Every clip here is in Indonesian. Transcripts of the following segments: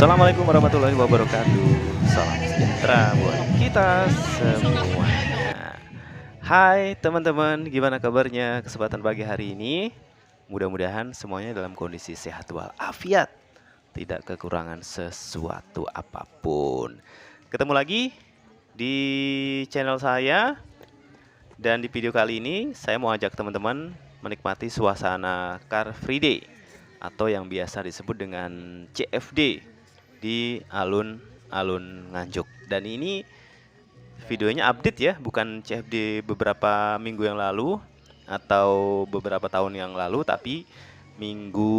Assalamualaikum warahmatullahi wabarakatuh. Salam sejahtera buat kita semuanya. Hai teman-teman, gimana kabarnya kesempatan pagi hari ini? Mudah-mudahan semuanya dalam kondisi sehat walafiat, tidak kekurangan sesuatu apapun. Ketemu lagi di channel saya, dan di video kali ini saya mau ajak teman-teman menikmati suasana Car Free Day atau yang biasa disebut dengan CFD di alun-alun Nganjuk. Dan ini videonya update ya, bukan CFD beberapa minggu yang lalu atau beberapa tahun yang lalu, tapi minggu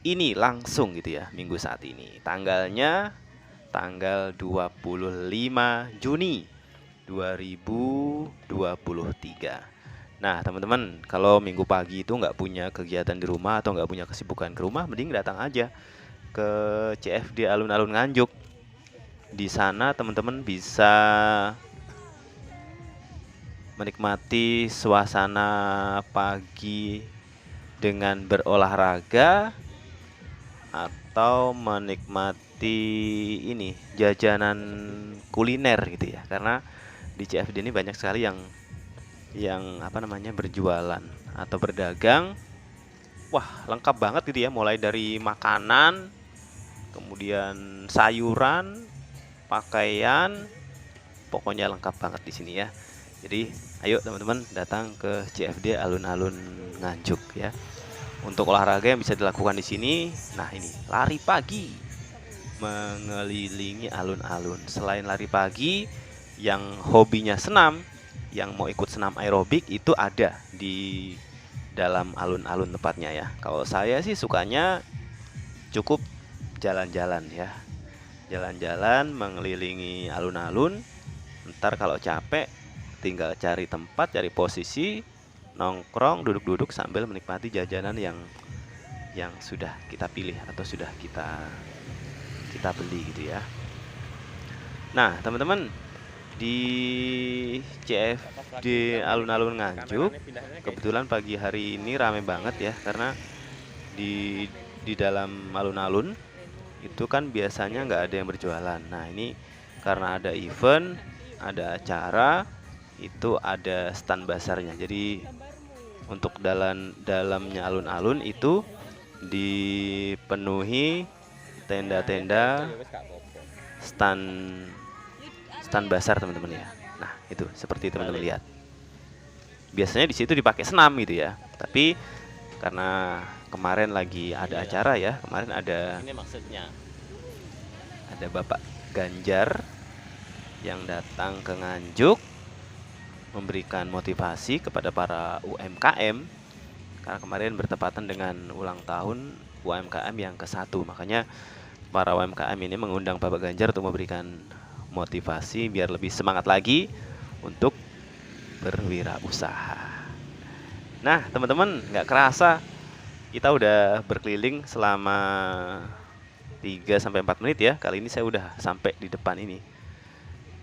ini langsung gitu ya, minggu saat ini. Tanggalnya tanggal 25 Juni 2023. Nah teman-teman, kalau minggu pagi itu nggak punya kegiatan di rumah atau nggak punya kesibukan ke rumah, mending datang aja ke CFD alun-alun Nganjuk. Di sana teman-teman bisa menikmati suasana pagi dengan berolahraga atau menikmati ini jajanan kuliner gitu ya. Karena di CFD ini banyak sekali yang berjualan atau berdagang. Wah, lengkap banget gitu ya, mulai dari makanan, kemudian sayuran, pakaian, pokoknya lengkap banget di sini ya. Jadi, ayo teman-teman datang ke CFD alun-alun Nganjuk ya. Untuk olahraga yang bisa dilakukan di sini, nah ini lari pagi mengelilingi alun-alun. Selain lari pagi, yang hobinya senam, yang mau ikut senam aerobik itu ada di dalam alun-alun tempatnya ya. Kalau saya sih sukanya cukup jalan-jalan ya, jalan-jalan mengelilingi alun-alun. Ntar kalau capek tinggal cari tempat, cari posisi, nongkrong, duduk-duduk sambil menikmati jajanan yang sudah kita pilih atau sudah kita beli gitu ya. Nah teman-teman, di CFD alun-alun Nganjuk kebetulan pagi hari ini rame banget ya, karena di dalam alun-alun itu kan biasanya nggak ada yang berjualan. Nah ini karena ada event, ada acara, itu ada stand basarnya. Jadi untuk dalamnya alun-alun itu dipenuhi tenda-tenda stand basar teman-teman ya. Nah itu seperti teman-teman lihat. Biasanya di situ dipakai senam gitu ya. Tapi karena kemarin lagi ada acara ya, kemarin ada Bapak Ganjar yang datang ke Nganjuk memberikan motivasi kepada para UMKM, karena kemarin bertepatan dengan ulang tahun UMKM yang ke-1. Makanya para UMKM ini mengundang Bapak Ganjar untuk memberikan motivasi biar lebih semangat lagi untuk berwirausaha. Nah teman-teman, nggak kerasa kita udah berkeliling selama 3-4 menit ya. Kali ini saya udah sampai di depan ini,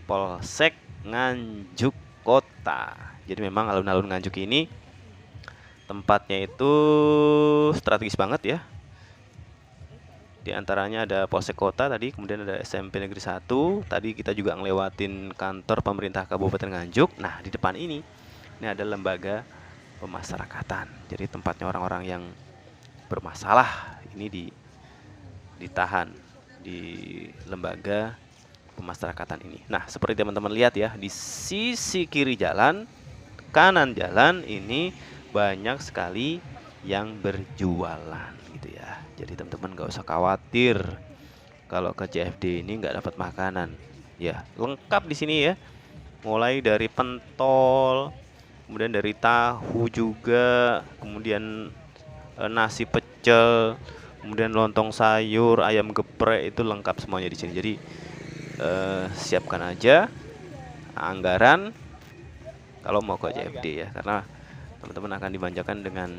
Polsek Nganjuk Kota. Jadi memang alun-alun Nganjuk ini tempatnya itu strategis banget ya. Di antaranya ada Polsek Kota tadi, kemudian ada SMP Negeri 1. Tadi kita juga ngelewatin kantor pemerintah Kabupaten Nganjuk. Nah, di depan ini ada lembaga pemasyarakatan. Jadi tempatnya orang-orang yang bermasalah ini ditahan di lembaga pemasyarakatan ini. Nah, seperti teman-teman lihat ya, di sisi kiri jalan, kanan jalan ini banyak sekali yang berjualan gitu ya. Jadi teman-teman nggak usah khawatir kalau ke CFD ini nggak dapat makanan. Ya, lengkap di sini ya. Mulai dari pentol, kemudian dari tahu juga, kemudian nasi pecel, kemudian lontong sayur, ayam geprek, itu lengkap semuanya di sini. Jadi siapkan aja anggaran kalau mau ke CFD ya, karena teman-teman akan dimanjakan dengan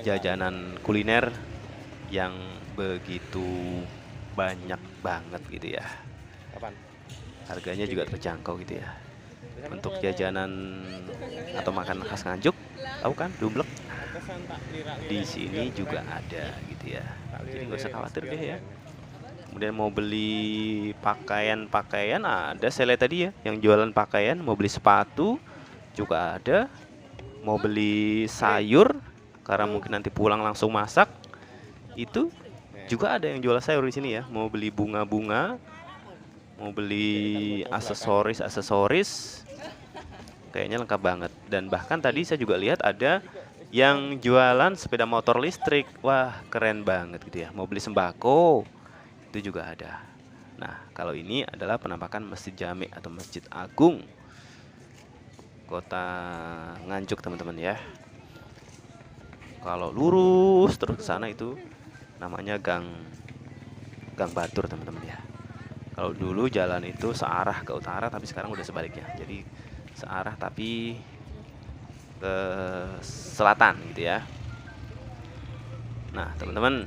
jajanan kuliner yang begitu banyak banget gitu ya. Harganya juga terjangkau gitu ya. Untuk jajanan atau makanan khas Nganjuk, tahu kan, dumblek, di sini juga ada gitu ya. Jadi nggak usah khawatir deh ya. Kemudian mau beli pakaian ada, saya lihat tadi ya yang jualan pakaian. Mau beli sepatu juga ada. Mau beli sayur karena mungkin nanti pulang langsung masak, itu juga ada yang jual sayur di sini ya. Mau beli bunga-bunga, mau beli aksesoris, kayaknya lengkap banget. Dan bahkan tadi saya juga lihat ada yang jualan sepeda motor listrik. Wah, keren banget gitu ya. Mau beli sembako, itu juga ada. Nah, kalau ini adalah penampakan Masjid Jami atau Masjid Agung Kota Nganjuk, teman-teman ya. Kalau lurus terus ke sana itu namanya Gang Batur, teman-teman ya. Kalau dulu jalan itu searah ke utara, tapi sekarang udah sebaliknya. Jadi searah tapi ke selatan gitu ya. Nah, teman-teman,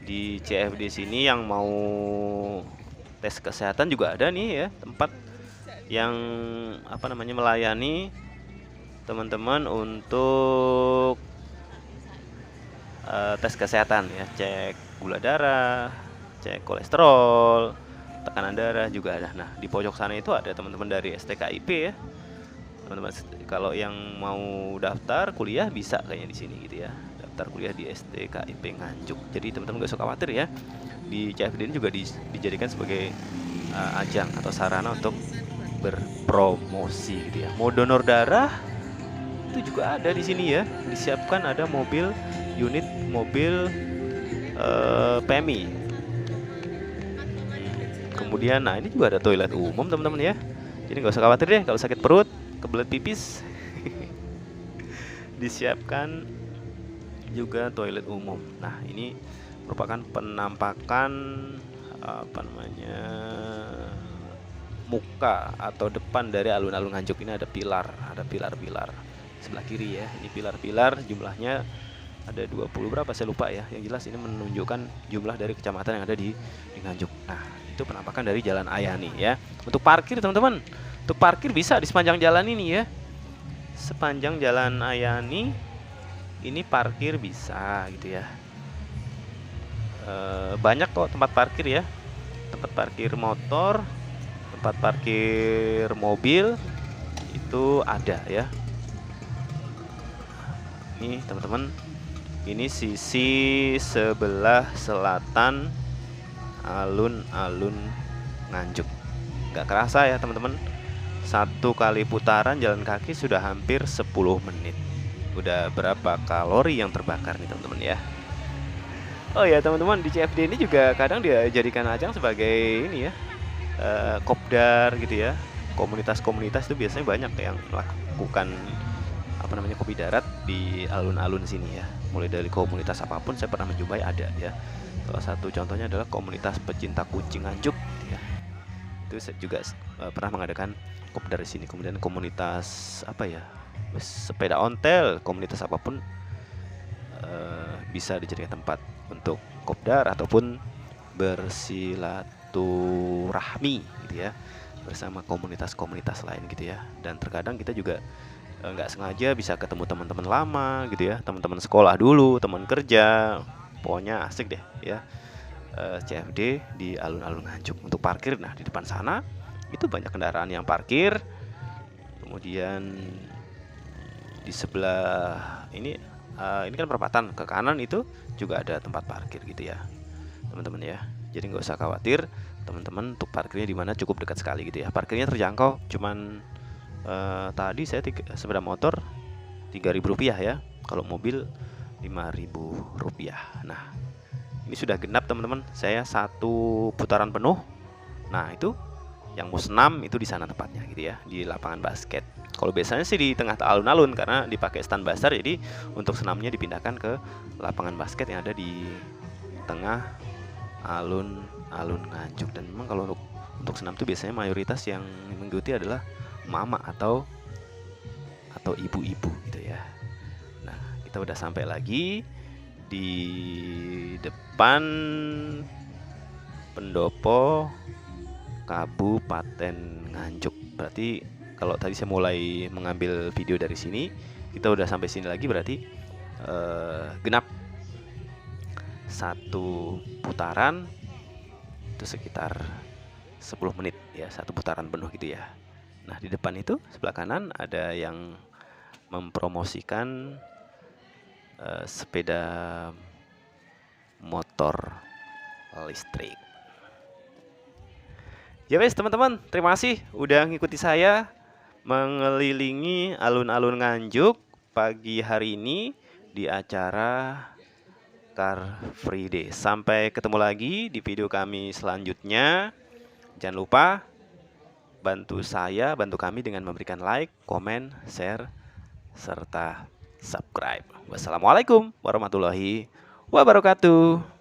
di CFD sini yang mau tes kesehatan juga ada nih ya, tempat yang melayani teman-teman untuk tes kesehatan ya, cek gula darah, cek kolesterol, tekanan darah juga ada. Nah, di pojok sana itu ada teman-teman dari STKIP ya. Teman-teman kalau yang mau daftar kuliah bisa kayaknya di sini gitu ya. Daftar kuliah di STKIP Nganjuk. Jadi teman-teman gak usah khawatir ya. Di CFD ini juga dijadikan sebagai ajang atau sarana untuk berpromosi gitu ya. Mau donor darah itu juga ada di sini ya. Disiapkan ada unit mobil PMI. Kemudian nah ini juga ada toilet umum, teman-teman ya. Jadi nggak usah khawatir deh kalau sakit perut, kebelet pipis. Disiapkan juga toilet umum. Nah, ini merupakan penampakan muka atau depan dari alun-alun Nganjuk. Ini ada pilar-pilar sebelah kiri ya. Ini pilar-pilar, jumlahnya ada 20 berapa saya lupa ya. Yang jelas ini menunjukkan jumlah dari kecamatan yang ada di Nganjuk. Nah, itu penampakan dari Jalan Ayani ya. Untuk parkir, teman-teman, untuk parkir bisa di sepanjang jalan ini ya. Sepanjang Jalan Ayani ini parkir bisa gitu ya. Banyak kok tempat parkir ya. Tempat parkir motor, tempat parkir mobil itu ada ya. Ini teman-teman, ini sisi sebelah selatan alun-alun Nganjuk. Nggak kerasa ya teman-teman, satu kali putaran jalan kaki sudah hampir 10 menit. Udah berapa kalori yang terbakar nih teman-teman ya. Oh ya teman-teman, di CFD ini juga kadang dia jadikan ajang sebagai ini ya, kopdar gitu ya. Komunitas-komunitas itu biasanya banyak yang melakukan kopi darat di alun-alun sini ya. Mulai dari komunitas apapun saya pernah menjumpai ada ya. Salah satu contohnya adalah komunitas pecinta kucing Nganjuk ya. Itu saya juga pernah mengadakan kopdar di sini. Kemudian komunitas sepeda ontel, komunitas apapun bisa dijadikan tempat untuk kopdar ataupun bersilaturahmi gitu ya, bersama komunitas-komunitas lain gitu ya. Dan terkadang kita juga nggak sengaja bisa ketemu teman-teman lama gitu ya, teman-teman sekolah dulu, teman kerja, pokoknya asik deh ya. CFD di alun-alun Nganjuk. Untuk parkir, nah di depan sana itu banyak kendaraan yang parkir. Kemudian di sebelah ini kan perempatan, ke kanan itu juga ada tempat parkir gitu ya teman-teman ya. Jadi nggak usah khawatir teman-teman, untuk parkirnya di mana cukup dekat sekali gitu ya. Parkirnya terjangkau, cuman tadi saya sepeda motor Rp3.000 ya, kalau mobil Rp5.000. Nah, ini sudah genap teman-teman, saya satu putaran penuh. Nah, itu yang mau senam itu di sana tempatnya gitu ya, di lapangan basket. Kalau biasanya sih di tengah alun-alun karena dipakai stand basar, jadi untuk senamnya dipindahkan ke lapangan basket yang ada di tengah alun-alun Nganjuk. Dan memang kalau untuk senam itu biasanya mayoritas yang mengikuti adalah mama atau ibu-ibu gitu ya. Nah, kita udah sampai lagi di depan pendopo Kabupaten Nganjuk. Berarti kalau tadi saya mulai mengambil video dari sini, kita udah sampai sini lagi, berarti genap satu putaran itu sekitar 10 menit ya, satu putaran penuh gitu ya. Nah, di depan itu sebelah kanan ada yang mempromosikan sepeda motor listrik. Ya wes teman-teman, terima kasih udah ngikuti saya mengelilingi alun-alun Nganjuk pagi hari ini di acara Car Free Day. Sampai ketemu lagi di video kami selanjutnya. Jangan lupa bantu saya, bantu kami dengan memberikan like, komen, share, serta subscribe. Wassalamualaikum warahmatullahi wabarakatuh.